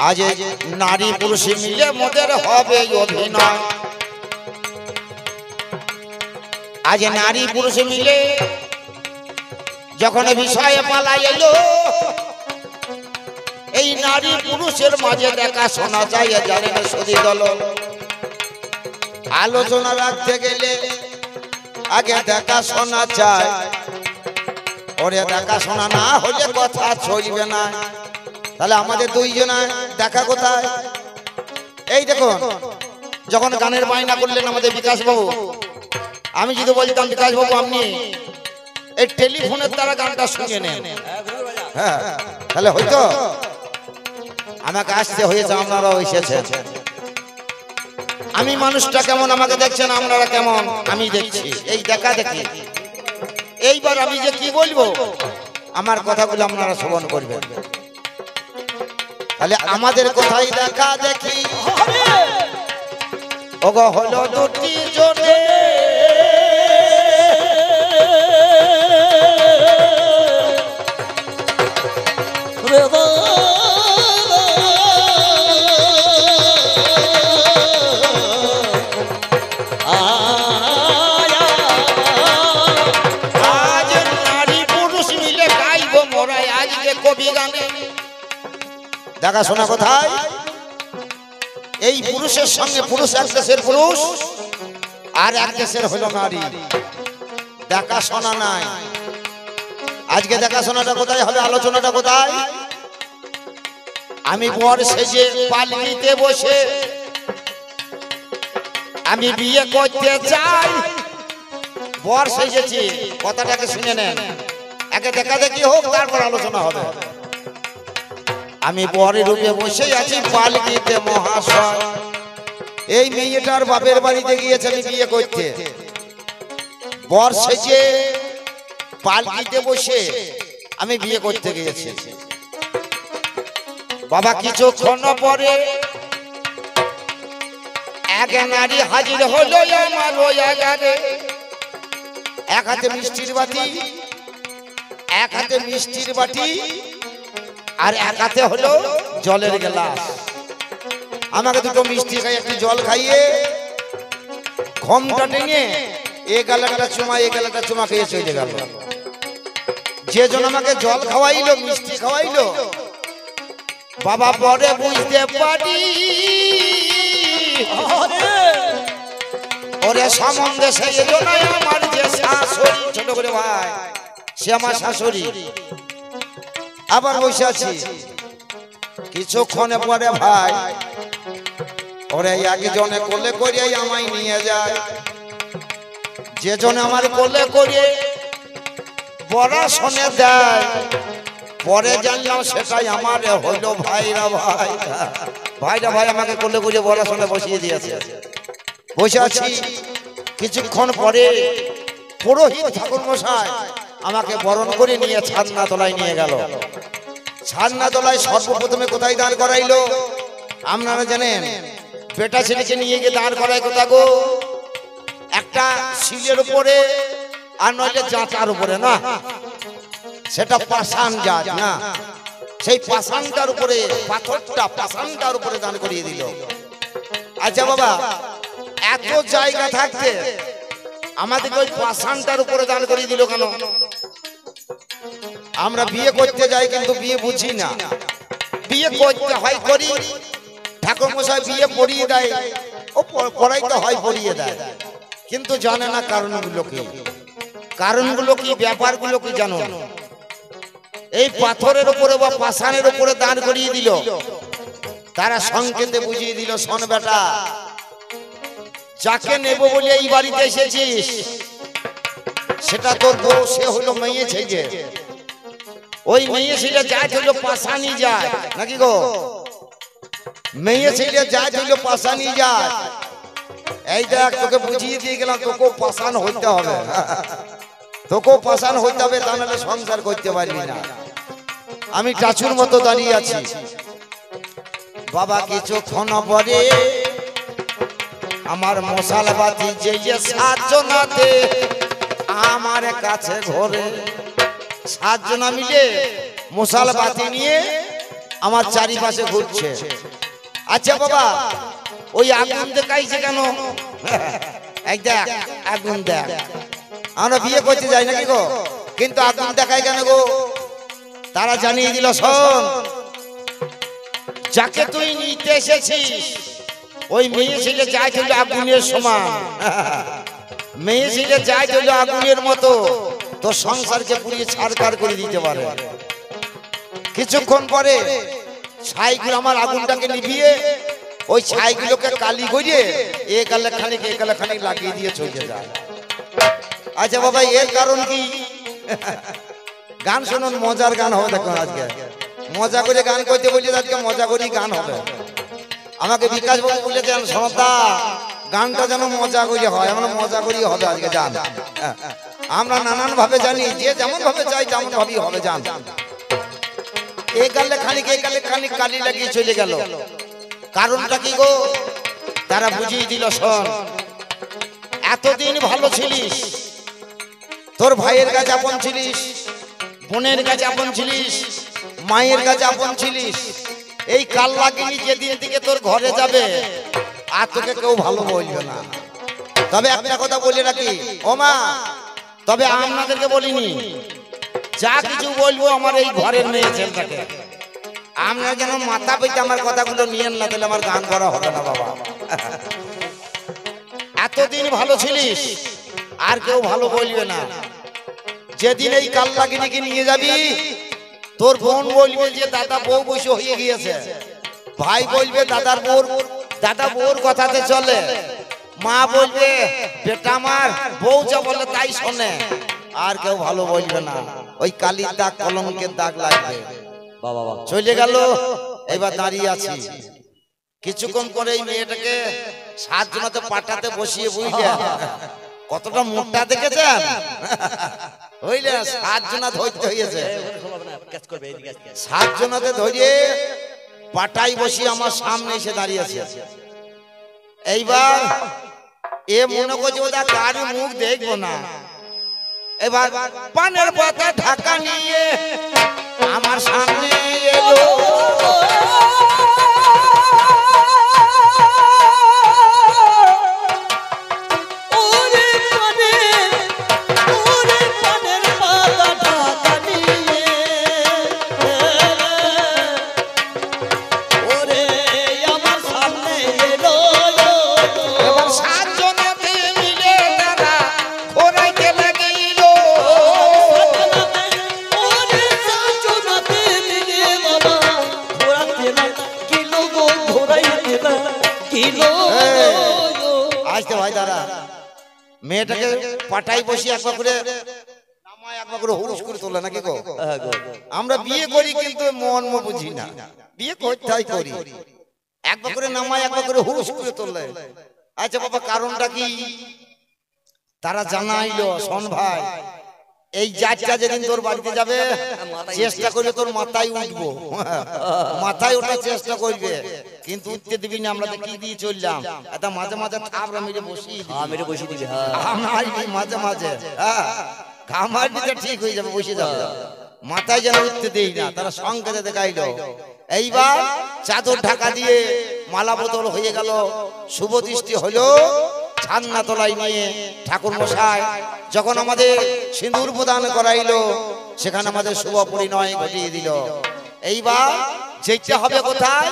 আজ নারী পুরুষ মিলে মোদের হবে অভিনয়। আজ নারী পুরুষ মিলে যখন বিষয়ে পালাই এলো, এই নারী পুরুষের মাঝে দেখা শোনা যায় জানেন সদী দল। আলোচনা রাখতে গেলে আগে দেখা শোনা চাই, ওরে দেখা শোনা না হলে কথা চলবে না। তাহলে আমাদের দুইজনা দেখা কোথায়? এই দেখুন, যখন গানের বায়না করলেন আমাদের বিকাশ বাবু, আমি যদি বলতাম বিকাশ বাবু আপনি এই টেলিফোনের দ্বারা গানটা শুনে নেন, হ্যাঁ তাহলে হয়তো আমাকে আসতে হয়েছে, আপনারাও এসেছেন। আমি মানুষটা কেমন আমাকে দেখছেন, আপনারা কেমন আমি দেখছি, এই দেখা দেখি। এইবার আমি যে কি বলবো আমার কথাগুলো আপনারা শ্রবণ করবেন। তাহলে আমাদের কোথায় দেখা দেখি ওগো হলো দুটি জনে, দেখা শোনা কোথায়? এই পুরুষের সঙ্গে পুরুষ, এক দেশের পুরুষ আর এক দেশের হলো নারী, দেখা শোনা নাই। আজকে দেখাশোনাটা কোথায় হবে, আলোচনাটা কোথায়? আমি বর সেজে পালকিতে বসে আমি বিয়ে করতে চাই, বর সেজেছি, কথাটাকে শুনে নেন। আগে দেখা দেখি হোক, তারপর আলোচনা হবে। আমি বরের রূপে বসে আছি পালকিতে মহাশয়। এই মেয়েটার বাপের বাড়িতে গিয়েছে আমি বিয়ে করতে, বর সেজে পালকিতে বসে আমি বিয়ে করতে গিয়েছি। বাবা কিছুক্ষণ পরে এক নারী হাজির হলো আমার ওই আগারে। এক হাতে মিষ্টির বাটি, এক হাতে মিষ্টির বাটি আর এক হাতে হলো জলের গ্লাস। আমাকে দুটো মিষ্টি খাই, একটু জল খাইয়ে ঘোমটা টেনে এ গালাটা চুমা এ গালাটা চুমা খেয়ে চলে গেল। যে জন আমাকে জল খাওয়াইলো, মিষ্টি খাওয়াইলো, বাবা পরে বুঝতে পারি ওরে সম্বন্ধে সেই জন্যই আমার যে শাশুড়ি, ছোট করে ভাই সে আমার শাশুড়ি। আবার বসে আছি, কিছুক্ষণে পরে ভাই ওরে একজনে কোলে করিয়ে আমায় নিয়ে যায়। যে জন আমার কোলে করিয়ে বড়া শোনে দেয়, পরে জানলাম সেটাই আমার হইলো ভাইরা ভাই। ভাইরা ভাই আমাকে কোলে করিয়ে বড়া শোনে বসিয়ে দিয়েছে। বসে আছি, কিছুক্ষণ পরে পুরোহিত ঠাকুর মশাই আমাকে বরণ করে নিয়ে ছাদনা তলায় নিয়ে গেল। ছাদনা তলায় সর্বপ্রথমে কোথায় দাঁড় করাইলো আপনারা জানেন? বেটা ছেলেকে নিয়ে গিয়ে দাঁড় করায় কোথা গো? একটা শিলের উপরে, আর নইলে জাঁচার উপরে না, সেটা পাষাণ জাত না, সেই পাষাণটার উপরে পাথরটা পাষাণটার উপরে দাঁড় করিয়ে দিল। আচ্ছা বাবা, এত জায়গা থাকতে আমাদের ওই পাষাণটার উপরে দাঁড় করিয়ে দিল কেন? আমরা বিয়ে করতে যাই কিন্তু বিয়ে বুঝি না, বিয়ে করতে হয় করি, ঠাকুর মশাই বিয়ে পড়িয়ে দেয়, ও পড়াইতে হয় পড়িয়ে দেয়, কিন্তু জানে না কারণগুলো কি, কারণগুলো কি, ব্যাপারগুলো কি জানো? এই পাথরের উপরে বা পাষাণের উপরে দাঁড় করিয়ে দিল, তারা সংকেতে বুঝিয়ে দিল, শোন বেটা, যাকে নেব বলে এই বাড়িতে এসেছিস সেটা তোর বউ, সে হলো মেয়ে ছেলে। ওই মেয়ে ছেলে জাত হলো পাষাণী জাত, নাকি গো? মেয়ে ছেলে জাত হলো পাষাণী জাত। এই দেখ, তোকে বুঝিয়ে দিয়ে গেলাম, তোকেও পাষাণ হইতে হবে, তোকেও পাষাণ হইতে হবে, তা নাহলে সংসার করতে পারবি না। আমি টাচুর মতো দাঁড়িয়ে আছি। বাবা কিছুক্ষণ পরে আমার মশাল বাতি যে সাতজনাতে আমার কাছে ঘরে, সাতজনা মিলে মশাল বাতি নিয়ে আমার চারিপাশে ঘুরছে। আচ্ছা বাবা, ওই আগুন দেখাইছে কেন? এই দেখ আগুন দেখ, আমরা বিয়ে করতে যাই নাকি গো, কিন্তু আগুন দেখাই কেন গো? তারা জানিয়ে দিল, শোন, যাকে তুই নিতে এসেছিস ওই মেয়ে ছেলে যাই চললো আগুনের সমান, মেয়ে ছেলে যাই চললো আগুনের মতো তোর সংসারকে পুড়িয়ে ছাড়খাড় করে দিতে পারে। কিছুক্ষণ পরে ছাইগুলো আমার আগুনটাকে নিভিয়ে ওই ছাইগুলোকে কালি করিয়ে এ গালে খানিক লাগিয়ে দিয়ে চলে যায়। আচ্ছা বাবা, এর কারণ কি? গান শুনুন, মজার গান হবে। দেখুন আজকে মজা করে গান করতে বলছে, আজকে মজা করেই গান হবে। আমাকে বিকাশ বাবু বলেছেন, সমতা গানটা যেন মজা করে হয়, আমরা মজা করেই হবে আজকে। জান আমরা নানান ভাবে জানি, যে যেমন ভাবে চাই তেমন ভাবেই হবে। জান এ গালে খানিক কালি লাগিয়ে চলে গেল। কারণটা কি গো? তারা বুঝিয়ে দিল, শোন, এতদিন ভালো ছিলিস, তোর ভাইয়ের কাছে আপন ছিলিস, বোনের কাছে আপন ছিলিস, মায়ের কাছে আপন ছিলিস। এই কাল লাগিনি যেদিন থেকে তোর ঘরে যাবে আর তোকে কেউ ভালো বলবে না। তবে একটা কথা বলে রাখি ও মা, তবে আপনাদেরকে বলিনি, যা কিছু বলবো আমার এই ঘরের মেয়ে ছেলেটাকে, আপনারা যেন মাথা পেতে আমার কথাগুলো নিয়েন না, তাহলে আমার গান করা হবে না বাবা। এতদিন ভালো ছিলিস আর কেউ ভালো বলবে না। যেদিন এই কাল লাগিনিকে নিয়ে যাবি, তোর বোন বলবে যে দাদা বউ বসে হয়ে গিয়েছে, ভাই বলবে দাদা বউর কথাতে চলে, মা বলবে বেটা আমার বউ যা বলে তাই শোনে, আর কেউ ভালো বলবে না। ওই কালির দাগ কলঙ্কের দাগ লাগবে। চলে গেল, এবার দাঁড়িয়ে আছি। কিছুক্ষণ পরে এই মেয়েটাকে 7 জনাতে পাটাতে বসিয়ে বুঝলে কতটা মোটা দেখেছেন? হইলে 7 জনা ধরতে হয়েছে, 7 জনাতে ধরিয়ে পাটাই বসিয়ে আমার সামনে এসে দাঁড়িয়ে আছে। এইবার এ মনে করছে ওটা কারো মুখ দেখবো না। এবার পানের পাতা ঢাকা নিয়ে আমার সামনে এলো। মেয়েটাকে পাটাই বসি একবার করে নামায়, একবার করে হুড়ুস করে তোলে নাকি গো? আমরা বিয়ে করি কিন্তু মন বুঝি না, বিয়ে করতেই করি। একবার করে নামায়, একবার করে হুড়ুস করে তোলে। আচ্ছা বাবা, কারণটা কি? তারা জানাইলো, শোন ভাই, এই যাত্রা যেদিন তোর বাড়িতে যাবে চেষ্টা করবে তোর মাথায় উঠবো, মাথায় ওঠার চেষ্টা করবে, কিন্তু উঠতে দিবি না। আমরা কি দিয়ে চললাম, এটা মাঝে মাঝে থাবড়া মেরে বসিয়ে দিবি, মাঝে মাঝে খামার দিতে ঠিক হয়ে যাবে, বসে যাবে, মাথায় যেন উঠতে দেই না। তারা সংকেতে দেখাইলো। এইবার চাদর ঢাকা দিয়ে মালা বদল হয়ে গেল, শুভ দৃষ্টি হলো। ছান্না তলায় নিয়ে ঠাকুর মশাই যখন আমাদের সিঁদুর প্রদান করাইলো, সেখানে আমাদের শুভ পরিণয় ঘটিয়ে দিল। এইবার যেতে হবে কোথায়?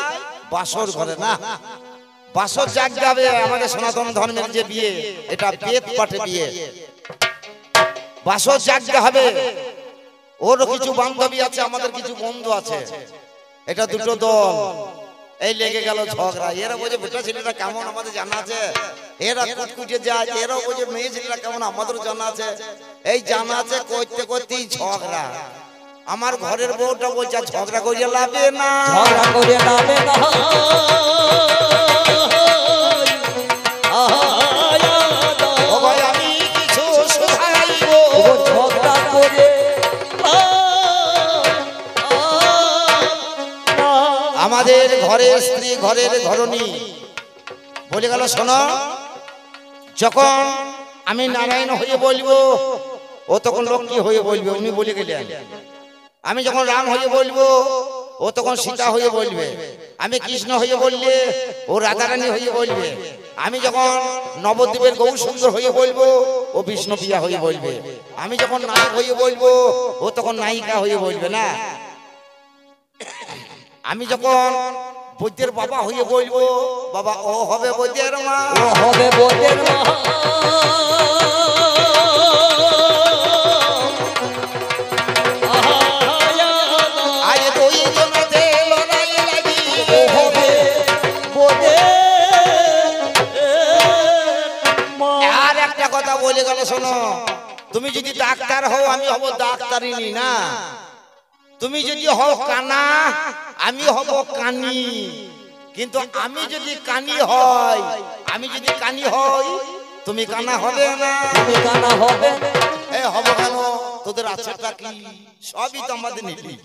বাসর ঘরে। না, বাসর জাগতে হবে। আমাদের সনাতন ধর্মের যে বিয়ে, এটা বেদ পাঠে বিয়ে, বাসর জাগতে হবে। ওর কিছু বান্ধবী আছে, আমাদের কিছু বন্ধু আছে, এটা দুটো দল। এই লেগে গেল ঝগড়া। এরা বলছে বেটা ছেলেটা কেমন আমাদের জানা আছে, এরা কুটকুটে যায়। এরা বলছে মেয়ে ছেলেটা কেমন আমাদেরও জানা আছে। এই জানা আছে করতে করতেই ঝগড়া। আমার ঘরের বউটা বলছে ঝগড়া করিয়ে লাভে না, ঝগড়া করিয়ে লাভে না। ও ভাই আমি কিছু শুধাইব, ঝগড়া করে আমাদের ঘরের স্ত্রী, ঘরের ঘরণী বলে গেল, শোনো, যখন আমি নারায়ণ হয়ে বলবো ও তখন লক্ষ্মী হয়ে বলবে। উনি বলে গেলেন, আমি যখন রাম হয়ে বলবো ও তখন সীতা হয়ে বলবে, আমি কৃষ্ণ হয়ে বললে ও রাধারানী হয়ে বলবে, আমি যখন নবদ্বীপের গৌর সুন্দর হয়ে বলবো ও বিষ্ণুপ্রিয়া হয়ে বলবে, আমি যখন নায়ক হয়ে বলবো ও তখন নায়িকা হয়ে বলবে না, আমি যখন বৈদ্যের বাবা হয়ে বলবো বাবা ও হবে বৈদ্যের মা, ও হবে বৈদ্যের মা। আজ দুই জনতে লড়াই লাগি ও হবে আর একটা কথা বলে গেল শোনো, তুমি যদি ডাক্তার হও আমি হব ডাক্তারিনী না, তুমি যদি হও কানা আমি হব কানি, কিন্তু আমি যদি কানি হই, আমি যদি কানি হই তুমি কানা হবে না, তুমি কানা হবে। এ হব কেন, তোদের আছেটা কি সবই তো আমাদের নিলি,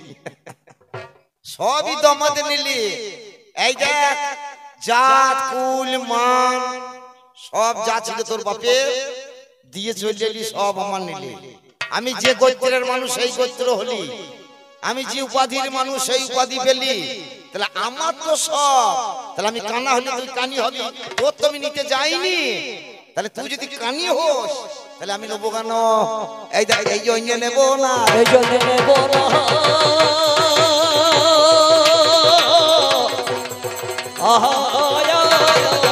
সবই তো আমাদের নিলি, এই দেখ জাত কুল মান সব যা ছিল তোর বাপে দিয়ে চলে এলি, সব আমার নিলি, আমি যে গোত্রের মানুষ সেই গোত্র হলি, আমি যে উপাধির মানুষ সেই উপাধি পেলি, তাহলে আমার তো সব, তাহলে আমি কানা হলি তুই কানি হলি, তোর তো আমি নিতে যাইনি, তাহলে তুই যদি কানি হোস তাহলে আমি নেবো কেন, এই দেখ এই জন্য নেবো না, এই জন্য নেব না।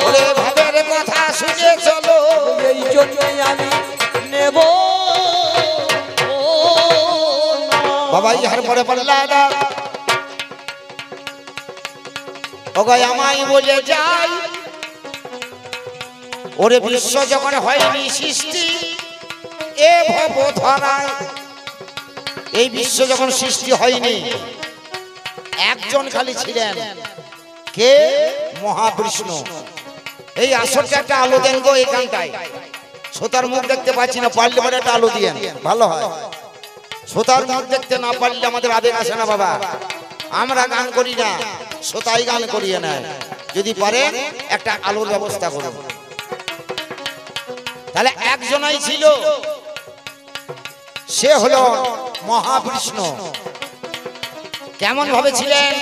ওরে ভাবের কথা শুনে চলো, এই জন্যই আমি নেব বাবা ইহার পরে পাল্লা দা ওগাই আমায় বলে যাই, ওরে বিশ্ব যখন হয়নি সৃষ্টি এ ভব ধরায়, এই বিশ্ব যখন সৃষ্টি হয়নি একজন খালি ছিলেন, কে? মহাবিষ্ণু। এই আসরটা একটা আলো দেন গো এখানটায়, শ্রোতার মুখ দেখতে পাচ্ছি না, পারলে পরে একটা আলো দিয়েন ভালো হয়, শ্রোতার মুখ দেখতে না পারলে আমাদের আবেগ আসে না বাবা, আমরা গান করি না শ্রোতাই গান করিয়ে নেয়, যদি পারেন একটা আলোর ব্যবস্থা করুন। তাহলে একজনই ছিল, সে হলো মহাবিষ্ণু। কেমন ভাবে ছিলেন?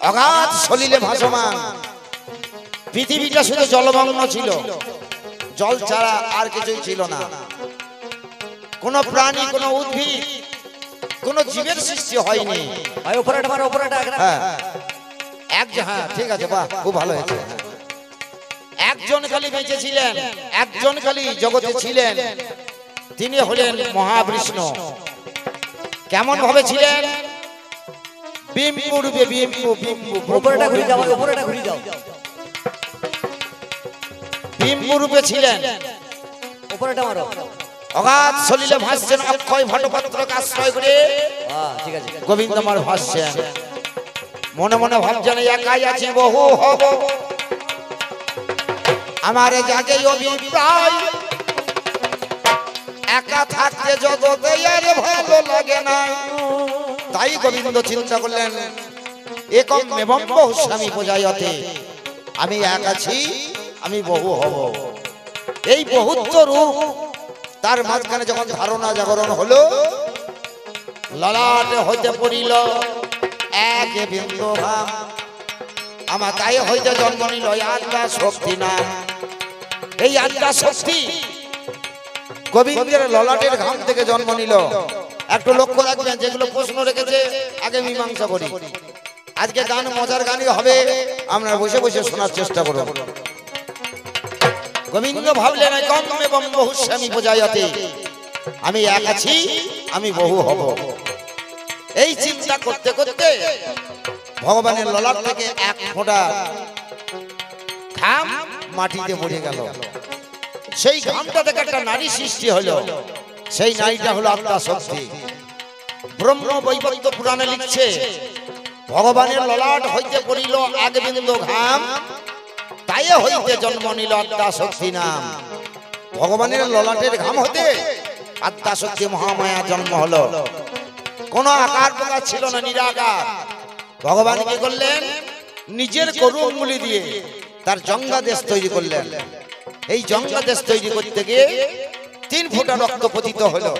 অগাধ সলিলে ভাসমান, পৃথিবীটা শুধু জলমগ্ন ছিল, জল ছাড়া আর কিছুই ছিল না, কোন প্রাণী কোন উদ্ভিদ কোন জীবের সৃষ্টি হয়নি। হ্যাঁ ঠিক আছে, বাহ খুব ভালো হয়েছে। একজন খালি বেঁচে ছিলেন, একজন খালি জগতে ছিলেন, তিনি হলেন মহাবিষ্ণু। কেমন ভাবে ছিলেন? বিম্বু রূপে, বিম্বু বিম্বু রূপে ছিলেন, অগাধ সলিলে ভাসছেন, অক্ষয় ভট্টপাত্রকে আশ্রয় করে গোবিন্দমার ভাসছেন, মনে মনে ভাবছেন একাই আছি বহু হব, আমার জাগে অভিপ্রায়, একা থাকতে জগতে আর ভালো লাগে না, তাই গোবিন্দ চিন্তা করলেন একম এবং বহু স্বামী পূজায়তে, আমি এক আছি আমি বহু হব। এই বহুত্ব রূপ তার মাঝখানে যখন ধারণা জাগরণ হলো, ললাটে হইতে পড়িল এক বিন্দু ভাব, আমার তাই হইতে জন্ম নিল আদ্যা শক্তি নাম। এই আদ্যা শক্তি গোবিন্দের ললাটের ঘাম থেকে জন্ম নিল। একটু লক্ষ্য রাখবেন, যেগুলো প্রশ্ন রেখেছে আগে মীমাংসা করি। আজকে গান মজার গানই হবে, আমরা বসে বসে শোনার চেষ্টা করব। গোবিন্দ ভাবলেন কম এবং বহু স্বামী পূজায়তে, আমি এক আছি আমি বহু হব। এই চিন্তা করতে করতে ভগবানের ললাট থেকে এক ফোঁটা ঘাম মাটিতে পড়ে গেল। সেই ঘামটা থেকে একটা নারী সৃষ্টি হলো, সেই নারীটা হলো আত্মা শক্তি। ব্রহ্ম বৈবর্ত পুরাণে লিখছে, ভগবানের ললাট হইতে পড়িল এক বিন্দু ঘাম, তাই হইতে জন্ম নিল আত্মা শক্তি নাম। ভগবানের ললাটের ঘাম হতে আত্মা শক্তি মহামায়া জন্ম হলো। কোন আকার প্রকার ছিল না, নিরাকার। ভগবান কি করলেন? নিজের করুণ মুলি দিয়ে তার জঙ্গা দেশ তৈরি করলেন। এই জঙ্গা দেশ তৈরি করতে গিয়ে 3 ফোঁটা রক্ত পতিত হলো।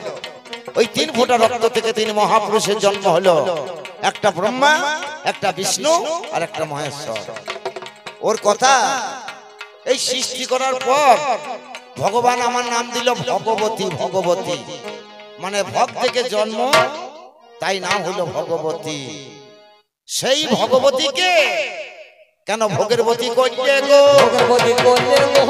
ওই 3 ফোঁটা রক্ত থেকে 3 মহাপুরুষের জন্ম হলো, একটা ব্রহ্মা, একটা বিষ্ণু আর একটা মহেশ্বর। ওর কথা এই সৃষ্টি করার পর ভগবান আমার নাম দিল ভগবতী। ভগবতী মানে ভগ থেকে জন্ম, তাই নাম হলো ভগবতী। সেই ভগবতীকে কেন ভোগের বতী করলে গো? ভোগের বতী করলে গো।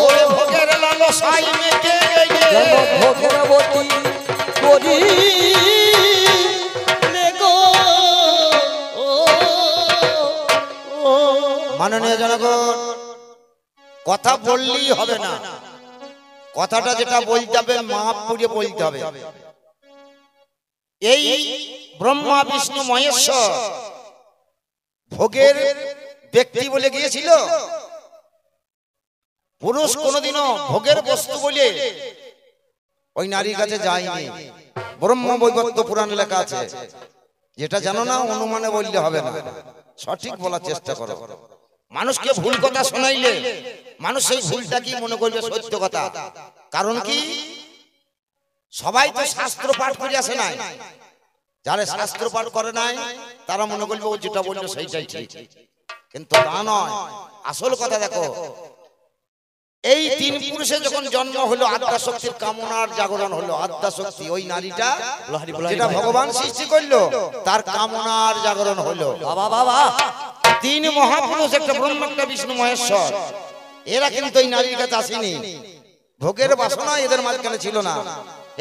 ওরে ভোগের লালসায় মেতে গেলে ভোগের বতী করি মাননীয় জনগণ, কথা বললেই হবে না, কথাটা যেটা বলতে হবে মাপ করে বলতে হবে। এই ব্রহ্মা বিষ্ণু মহেশ্বর ভোগের ব্যক্তি বলে গিয়েছিল। পুরুষ কোনোদিনও ভোগের বস্তু বলে ওই নারীর কাছে যায়নি। ব্রহ্ম বৈবর্ত পুরাণ লেখা আছে। যেটা জানো না অনুমানে বললে হবে না, সঠিক বলার চেষ্টা করো। মানুষকে ভুল কথা শোনাইলে মানুষ সেই ভুলটা কি মনে করবে সত্য কথা। কারণ কি, সবাই তো শাস্ত্র পাঠ করে আসে নাই। যারা শাস্ত্র পাঠ করে নাই তারা মনে করবে ও যেটা বললো সেইটাই ঠিক, কিন্তু তা নয়। আসল কথা দেখো, এই 3 পুরুষের যখন জন্ম হলো, আদ্যা শক্তির কামনার জাগরণ হলো। আদ্যা শক্তি ওই নারীটা যেটা ভগবান সৃষ্টি করলো, তার কামনার জাগরণ হলো। বাবা বাবা 3 মহাপুরুষ, একটা ব্রহ্মা, একটা বিষ্ণু মহেশ্বর, এরা কিন্তু এই নারীর কাছে আসেনি। ভোগের বাসনা এদের মাঝখানে ছিল না।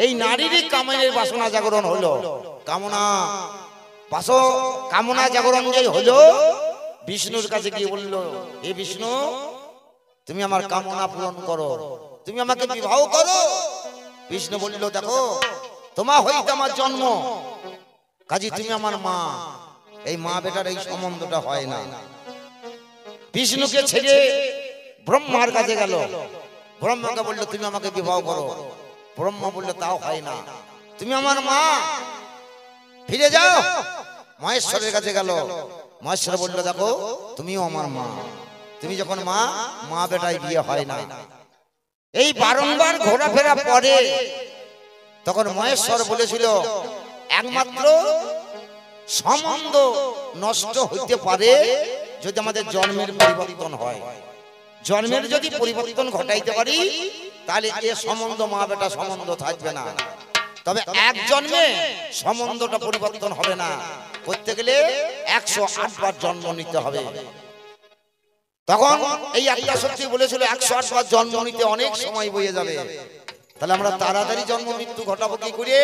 এই নারীরই কামনের বাসনা জাগরণ হলো। কামনা জাগরণ যে হলো, বিষ্ণুর কাছে গিয়ে বললো, হে বিষ্ণু, তুমি আমার কামনা পূরণ করো, তুমি আমাকে বিবাহ করো। বিষ্ণু বলল, দেখো তোমার হইতে আমার জন্ম, কাজী তুমি আমার মা। এই মা বেটার এই সম্বন্ধটা হয় না। বিষ্ণুকে ছেড়ে ব্রহ্মার কাছে গেল। ব্রহ্মাকে বললো, তুমি আমাকে বিবাহ করো। ব্রহ্মা বললো, তাও হয় না, তুমি আমার মা, ফিরে যাও। মহেশ্বরের কাছে গেল। মহেশ্বর বললো, দেখো তুমিও আমার মা, তুমি যখন মা, মা বেটায় বিয়ে হয় না। এই বারংবার ঘোরাফেরা পরে তখন মহেশ্বর বলেছিল, একমাত্র সম্বন্ধ নষ্ট হইতে পারে যদি আমাদের জন্মের পরিবর্তন হয়। জন্মের যদি পরিবর্তন ঘটাইতে পারি তাহলে এ সম্বন্ধ মা বেটা সম্বন্ধ থাকবে না। তবে এক জন্মে সম্বন্ধটা পরিবর্তন হবে না, করতে গেলে 108 বার জন্ম নিতে হবে। তখন এই আদ্যা শক্তি বলেছিল 108 বার জন্ম নিতে অনেক সময় বয়ে যাবে, তাহলে আমরা তাড়াতাড়ি জন্ম মৃত্যু ঘটাবো কি করে?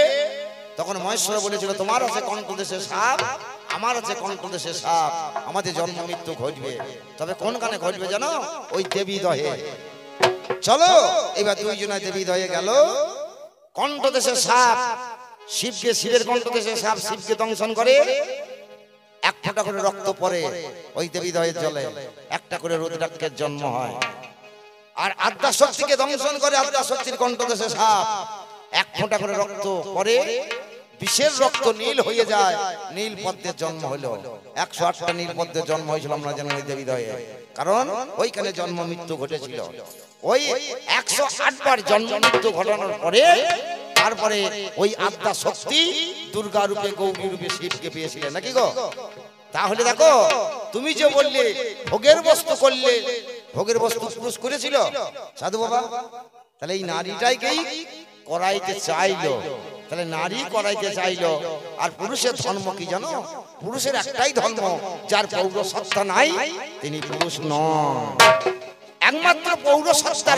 তখন মহেশ্বর বলেছিল, তোমার আছে কণ্ঠদেশে সাপ, আমার আছে কণ্ঠদেশে সাপ, আমাদের জন্ম মৃত্যু ঘটবে। তবে কোনখানে ঘটবে জানো? ওই দেবী দহে। চলো এবার 2 জনা দেবী দহে গেল। কণ্ঠদেশে সাপ শিবকে, শিবের কণ্ঠদেশে সাপ শিবকে দংশন করে। 1 ফোঁটা করে রক্ত পড়ে ওই দেবী দহের জলে, একটা করে রুদ্রাক্ষের জন্ম হয়। আর আদ্যা শক্তিকে দংশন করে আদ্যা শক্তির কণ্ঠদেশে সাপ, 1 ফোঁটা করে রক্ত পড়ে, বিশেষ রক্ত নীল হয়ে যায়, নীল পদ্মের জন্ম হলো। 108টা নীল পদ্মের জন্ম হয়েছিল আমরা জানি ওই দেবী দহে, কারণ ওইখানে জন্ম মৃত্যু ঘটেছিল। ওই 108 বার জন্ম মৃত্যু ঘটানোর পরে তারপরে ওই আদ্যা শক্তি দুর্গা রূপে, গৌরী রূপে শিবকে পেয়েছিলেন নাকি গো? তাহলে দেখো, তুমি যে বললে ভোগের বস্তু করলে, ভোগের বস্তু পুরুষ করেছিল সাধু বাবা, তাহলে এই নারীটাকেই করাইতে চাইলো। তাহলে নারী করাইতে চাইলো। আর পুরুষের ধর্ম কি জানো? পুরুষের একটাই ধর্ম, যার পৌরসত্তা নাই তিনি পুরুষ নন। একমাত্র পৌরসত্তা,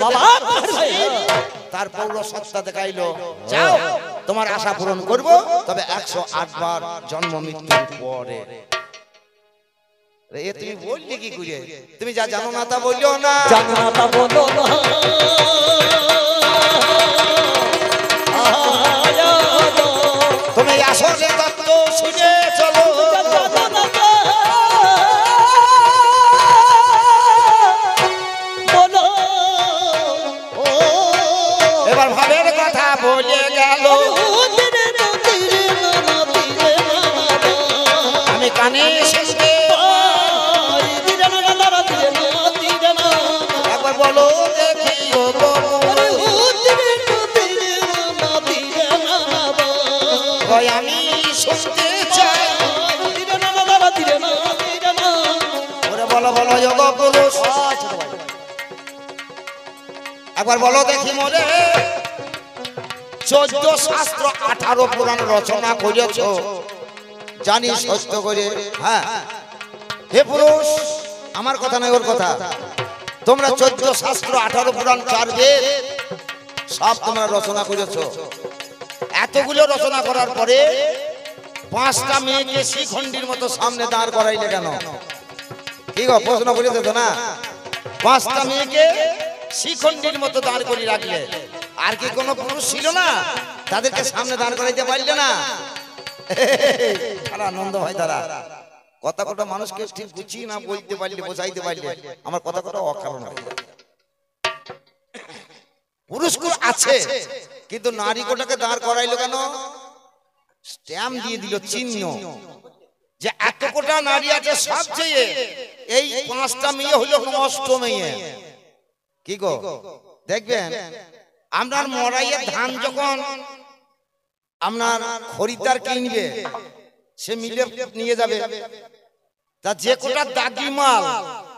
তার পৌরসত্তা দেখাইলো, যাও তোমার আশা পূরণ করব, তবে 108 বার জন্ম মৃত্যুর পরে। এ তুমি বললি কি করে? তুমি যা জানো না তা বললো না, জানো না তা বলো না। তুমি আসলে তত্ত্ব শুনে চলো। এবার ভাবের কথা বলে গেল, আমি কানে শুনতে বলো দেখি গো ওরে ও দিবে না দিবে না দিবে না বাবা ভাই আমি শুনতে চাই দিবে না দাদা দিবে না দিবে না ওরে বলো বলো যোগ পুরুষ ছোট ভাই একবার বলো দেখি মোরে 14 শাস্ত্র 18 পুরাণ রচনা করেছ জানি সত্য করে হ্যাঁ হে পুরুষ আমার কথা নয় ওর কথা তোমরা 14 শাস্ত্র 18 পুরাণ 4 বেদ সব তোমরা রচনা করেছ এতগুলো রচনা করার পরে 5টা মেয়েকে শিখণ্ডীর মতো সামনে দাঁড় করাইলে কেন কি গো প্রশ্ন করেছো তো না 5টা মেয়েকে শিখণ্ডীর মতো দাঁড় করে রাখলে আর কি কোনো পুরুষ ছিল না তাদেরকে সামনে দাঁড় করাইতে পারলে না আর আনন্দ হয় তারা কথা কথা মানুষকে ঠিক বুঝি না বলতে পারলে বোঝাইতে পারলে আমার কথা কথা অকারণ হয় পুরুষ আছে কিন্তু নারী কোটাকে দাঁড় করাইলো কেন স্ট্যাম্প দিয়ে দিল চিহ্ন যে এত কোটা নারী আছে সব চেয়ে এই 5টা মেয়ে হলো নষ্ট মেয়ে কি গো দেখবেন আপনার মরাইয়ের ধান যখন আপনার খরিদ্দার কিনবে সে মিলে নিয়ে যাবে তা যে কোটা দাগি মাল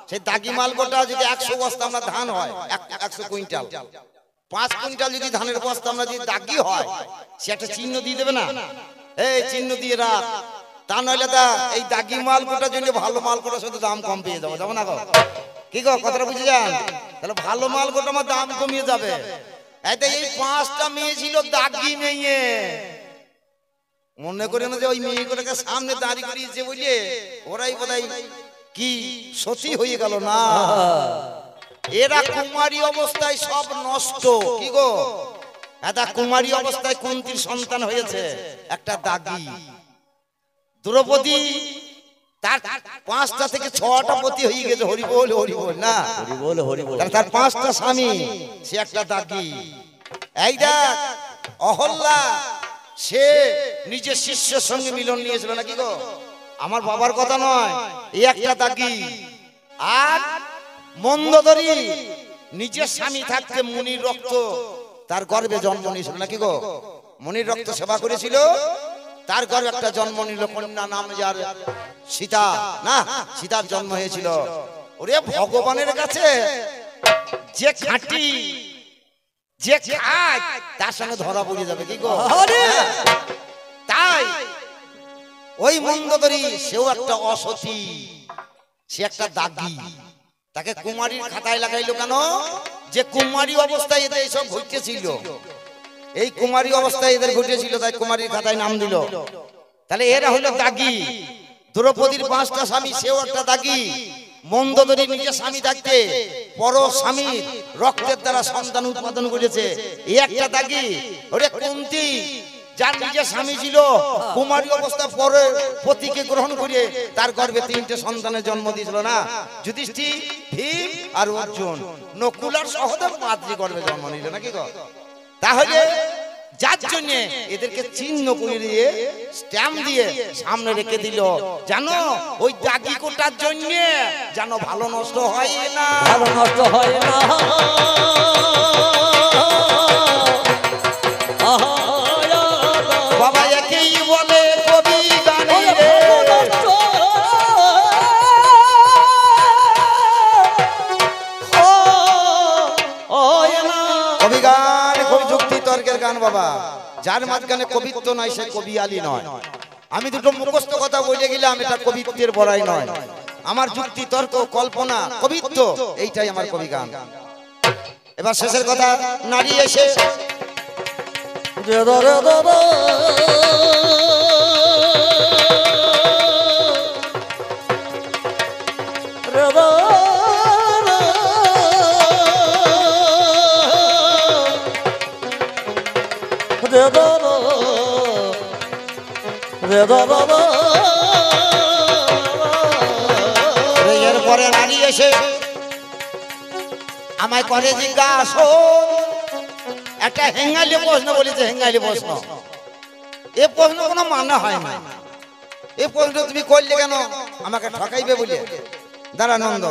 সেই দাগি মাল কোটা যদি 100 বস্তা আমরা ধান হয় 100 কুইন্টাল 5 কুইন্টাল যদি ধানের বস্তা আমরা যদি দাগি হয় সে একটা চিহ্ন দিয়ে দেবে না এই চিহ্ন দিয়ে রাখ তা নইলে তা এই দাগি মাল কোটার জন্য ভালো মাল কোটার সাথে দাম কম পেয়ে যাবো যাবো না গো কি গো কথাটা বুঝে যান তাহলে ভালো মাল কোটা আমার দাম কমিয়ে যাবে এতে এই 5টা মেয়ে ছিল দাগি মেয়ে মনে করে না যে ওই মেয়েগুলোকে সামনে দাঁড়িয়ে করিয়েছে বুঝলে ওরাই বোধহয় কি সতী হয়ে গেল না এরা কুমারী অবস্থায় সব নষ্ট কি গো এটা কুমারী অবস্থায় কুন্তির সন্তান হয়েছে একটা দাগি দ্রৌপদী তার 5টা থেকে 6টা পতি হয়ে গেছে হরি বল না হরি বল তার 5টা স্বামী সে একটা দাগি এই দেখ অহল্যা সে নিজের শিষ্যের সঙ্গে মিলন নিয়েছিল নাকি গো আমার বাবার কথা নয় এই একটা দাগি আর মন্দোদরী নিজের স্বামী থাকতে মুনির রক্ত তার গর্ভে জন্ম নিয়েছিল নাকি গো মুনির রক্ত সেবা করেছিল তার গর্ভে একটা জন্ম নিল কন্যা নাম যার সীতা না সীতার জন্ম হয়েছিল ওরে ভগবানের কাছে যে খাঁটি যে খায় তার সঙ্গে ধরা পড়ে যাবে কি গো তাই ওই মন্দোদরী সেও একটা অসতী সে একটা দাগি তাকে কুমারীর খাতায় লাগাইলো কেন যে কুমারী অবস্থায় এদের এইসব ঘটেছিল এই কুমারী অবস্থায় এদের ঘটেছিল তাই কুমারীর খাতায় নাম দিল তাহলে এরা হলো দাগি দ্রৌপদীর 5টা স্বামী সেও একটা দাগি মন্দোদরী নিজের স্বামী থাকতে পর স্বামীর রক্তের দ্বারা সন্তান উৎপাদন করেছে এই একটা দাগি ওরে কুন্তী যার নিজের স্বামী ছিল কুমারী অবস্থা পরে পতিকে গ্রহণ করে তার গর্ভে 3টে সন্তানের জন্ম দিয়েছিল না যুধিষ্ঠির ভীম আর অর্জুন নকুল আর সহদেব মাতৃ গর্ভে জন্ম নিল নাকি গো তাহলে যার জন্য এদেরকে চিহ্ন করে দিয়ে স্ট্যাম্প দিয়ে সামনে রেখে দিল জানো ওই দাগি কোটার জন্য জানো ভালো নষ্ট হয় না ভালো নষ্ট হয় না বাবা একেই বলে কবি গানে রে কবি গান খুব যুক্তি তর্কের গান বাবা যার মাঝখানে কবিত্ব নাই সে কবি আলী নয় আমি দুটো মুখস্থ কথা বলে গেলাম এটা কবিত্বের বড়াই নয় আমার যুক্তি তর্ক কল্পনা কবিত্ব এইটাই আমার কবি গান এবার শেষের কথা নারী এসে এরপরে নারী এসে আমায় করে জিজ্ঞাসা একটা হেঙ্গালি প্রশ্ন বলেছে হেঙ্গালি প্রশ্ন এ প্রশ্ন কোনো মানে হয় না এই প্রশ্ন তুমি করলে কেন আমাকে ঠকাইবে বলে দাঁড়া নন্দ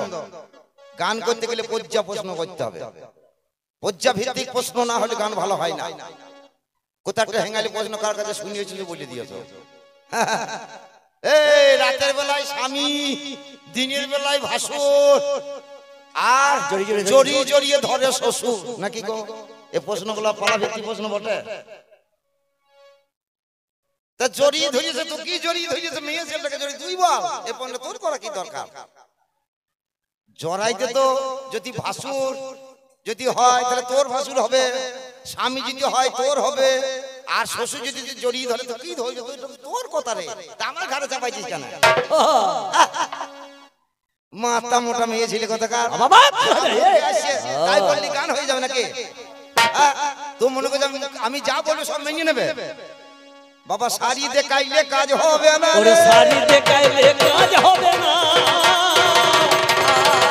গান করতে গেলে পর্যা প্রশ্ন করতে হবে, পর্যা ভিত্তিক প্রশ্ন না হলে গান ভালো হয় না। কোথা একটা হেঙ্গালি প্রশ্ন কার কাছে শুনিয়েছিল বলে দিয়েছ। এই রাতের বেলায় স্বামী, দিনের বেলায় ভাসুর, আর জড়িয়ে জড়িয়ে ধরে শ্বশুর নাকি গো? এই প্রশ্নগুলো পালা ভিত্তিক প্রশ্ন বটে। তা জড়িয়ে ধরিয়েছে তো কি জড়িয়ে ধরিয়েছে? মেয়ে ছেলেটাকে জড়িয়ে তুই বল, এ পণ্য তোর করা কি দরকার? জড়াইতে তো যদি ভাসুর যদি হয় তাহলে তোর ভাসুর হবে, স্বামী যদি হয় তোর হবে, আর শ্বশুর যদি জড়িয়ে ধরে তো কি ধরবে? তোর কথা রে, তা আমার ঘরে চাপাইছিস কেন? মাথা মোটা মেয়ে ছেলে কথাকার, তাই বললি গান হয়ে যাবে নাকি? তো মনে করছে আমি যা বলবো সব মেনে নেবে? বাবা শাড়ি দেখাইলে কাজ হবে না, শাড়ি দেখাইলে কাজ হবে না।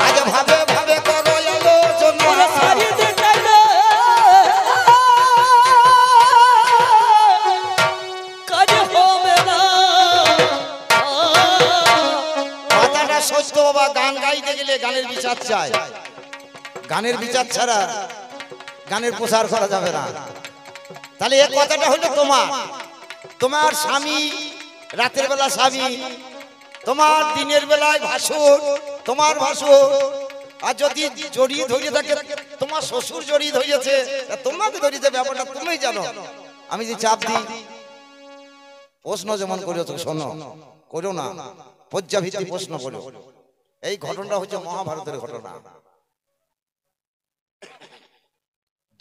আগে ভাবে ভাবে করো আলোচনা, শাড়ি দেখাইলে কাজ হবে না। কথাটা সত্য বাবা। গান গাইতে গেলে গানের বিচার চাই, গানের বিচার ছাড়া গানের প্রচার করা যাবে না। তাহলে এই কথাটা হলো তোমার স্বামী রাতের বেলা স্বামী, তোমার দিনের বেলায় ভাসুর, তোমার ভাসুর। আর যদি জড়িয়ে ধরিয়ে থাকে তোমার শ্বশুর জড়িয়ে ধরিয়েছে, তোমাকে ধরিয়েছে, ব্যাপারটা তুমি জানো। আমি যে চাপ দিই প্রশ্ন যেমন করেছো শোনো, করো না, পর্যাভিত্তিক প্রশ্ন করো। এই ঘটনাটা হচ্ছে মহাভারতের ঘটনা।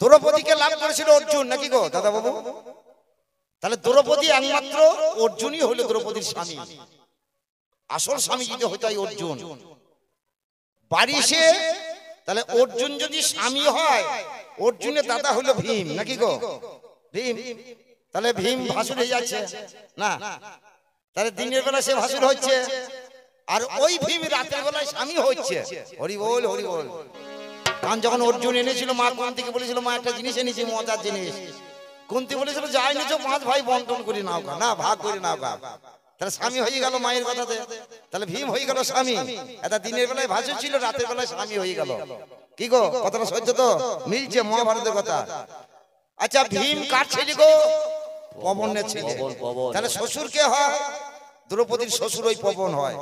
দ্রৌপদীকে লাভ করেছিল অর্জুন নাকি গো দাদা বাবু? তাহলে দ্রৌপদী একমাত্র অর্জুনই হলো দ্রৌপদীর স্বামী। আসল স্বামী যদি হইতো অর্জুন। বাড়ি এসে তাহলে অর্জুন যদি স্বামী হয়, অর্জুনের দাদা হলো ভীম নাকি গো? ভীম। তাহলে ভীম ভাসুর হয়ে যাচ্ছে না? তাহলে দিনের বেলা সে ভাসুর হচ্ছে, আর ওই ভীম রাতের বেলায় স্বামী হচ্ছে। হরি বল হরি বল। কারণ যখন অর্জুন এনেছিল মা কুন্তিকে বলেছিল, মা একটা জিনিস এনেছি, মজার জিনিস। কুন্তি বলেছিল যাই নিছো 5 ভাই বন্টন করে নাও গা, না ভাগ করে নাও গা। তাহলে স্বামী হয়ে গেল মায়ের কথাতে। তাহলে ভীম হয়ে গেল স্বামী। এটা দিনের বেলায় ভাসুর ছিল, রাতের বেলায় স্বামী হয়ে গেল। কি গো কথাটা সত্য তো? মিলছে মহাভারতের কথা। আচ্ছা ভীম কার ছেলে গো? পবনের ছেলে। তাহলে শ্বশুর কে হয়? দ্রৌপদীর শ্বশুর ওই পবন হয়।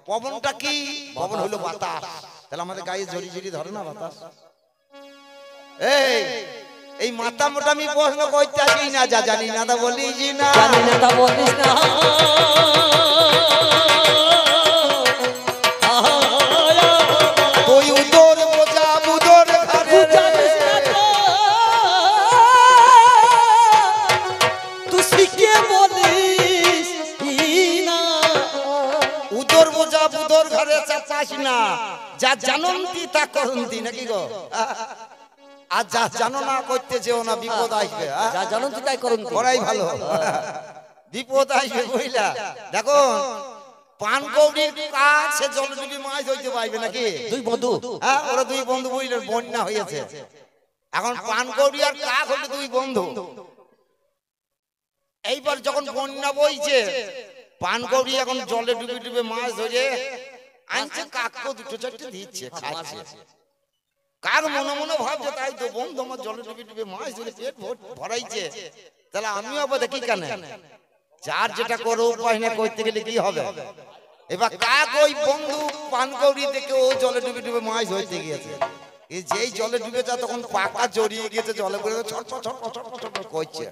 পবনটা কি? পবন হলো বাতাস। তাহলে আমাদের গায়ে জড়ি জড়ি ধরে না বাতাস? এই মাথা মোটা আমি প্রশ্ন করতে আসি না, যা জানি না তা বলিস না, জানি না তা বলিস না। তুই উদর বোঝা বুদর ঘরে জানিস না তো, তুই শিখে বলিস না। উদর বোঝা বুদর ঘরে চাচাস না, যা জানন্তি তা করন্তি নাকি গো? আর যা জানো না করতে যেও না, বিপদ আসবে। যা জানো তুই তাই করুন, করাই ভালো, বিপদ আসবে বুঝলা। দেখো পান কৌড়ির কাজ সে জলডুবি মাছ ধরতে পারবে নাকি? দুই বন্ধু, হ্যাঁ ওরা দুই বন্ধু বুঝলে, বন্যা হয়েছে এখন। পান কৌড়ি আর কাক হলে দুই বন্ধু। এইবার যখন বন্যা বইছে, পান কৌড়ি এখন জলে ডুবে ডুবে মাছ ধরে আনছে, কাককে দুটো চারটে দিচ্ছে, খাচ্ছে। কার মনে মনে ভাবছে তাই তো বন্ধু আমার জলে ডুবে ডুবে মাছ ধরে পেট ভরাইছে, তাহলে আমিও আবার দেখি কেন? যার যেটা করো উপায় না করতে গেলে কি হবে? এবার কাক ওই বন্ধু পানকৌড়ি দেখে ও জলে ডুবে ডুবে মাছ ধরতে গিয়েছে। এই যেই জলে ডুবে যা তখন পাকা জড়িয়ে গিয়েছে, জলে পড়ে ছট ছট ছট ছট ছট করছে।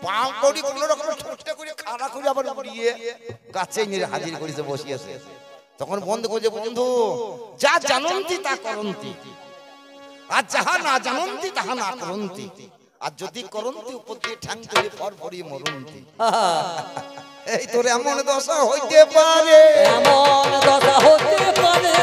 পানকৌড়ি কোন রকম ঠোঁটটা করে খাড়া করে আবার উড়িয়ে গাছে নিয়ে হাজির করেছে, বসিয়েছে। তখন বন্ধু কইছে, বন্ধু যা জানন্তি তা করন্তি, আর যাহা না জানন্তি তাহা না করন্তি, আর যদি করন্তি উপর দিয়ে ঠ্যাং তুলে ফর ফরিয়ে মরন্তি। এই তোর এমন দশা হইতে পারে, এমন দশা হতে পারে।